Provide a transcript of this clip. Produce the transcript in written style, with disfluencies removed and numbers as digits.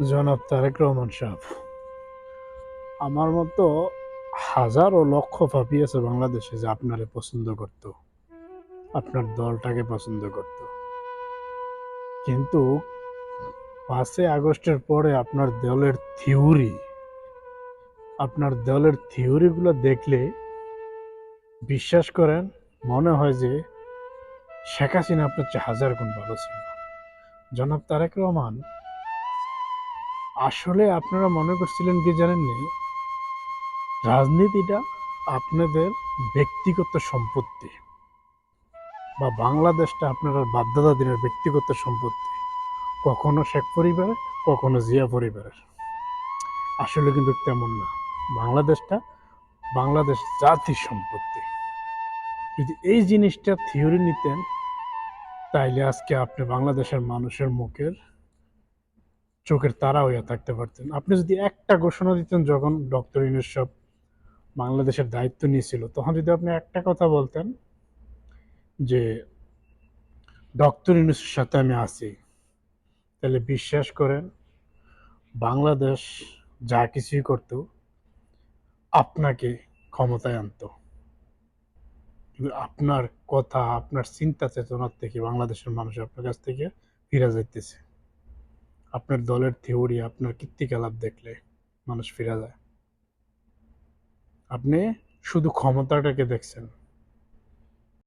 জনাব তারেক রহমান সাহেব, আমার মতো হাজারো লক্ষ পাপি আছে বাংলাদেশে যে আপনারে পছন্দ করত, আপনার দলটাকে পছন্দ করত, কিন্তু 5ই আগস্টের পরে আপনার দলের থিওরিগুলো দেখলে বিশ্বাস করেন, মনে হয় যে শেখ হাসিনা আপনার চেয়ে হাজার গুণ ভালো ছিল। জনাব তারেক রহমান, আসলে আপনারা মনে করছিলেন কি জানেননি, রাজনীতিটা আপনাদের ব্যক্তিগত সম্পত্তি, বা বাংলাদেশটা আপনারা বাপদাদা দিনের ব্যক্তিগত সম্পত্তি, কখনো শেখ পরিবারের, কখনো জিয়া পরিবারের। আসলে কিন্তু তেমন না। বাংলাদেশটা বাংলাদেশ জাতির সম্পত্তি। যদি এই জিনিসটা থিওরি নিতেন, তাইলে আজকে আপনি বাংলাদেশের মানুষের মুখের চোখের তারা হইয়া থাকতে পারতেন। আপনি যদি একটা ঘোষণা দিতেন, যখন ডক্টর ইউনূস সাহেব বাংলাদেশের দায়িত্ব নিয়েছিল, তখন যদি আপনি একটা কথা বলতেন যে ডক্টর ইউনূসের সাথে আমি আছি, তাহলে বিশ্বাস করেন, বাংলাদেশ যা কিছুই করত আপনাকে ক্ষমতায় আনতো। কিন্তু আপনার কথা, আপনার চিন্তা চেতনার থেকে বাংলাদেশের মানুষ আপনার কাছ থেকে ফিরে যাইতেছে। আপনার দলের থিওরি, আপনার কীর্তিকলাপ দেখলে মানুষ ফিরে যায়। আপনি শুধু ক্ষমতাটাকে দেখছেন,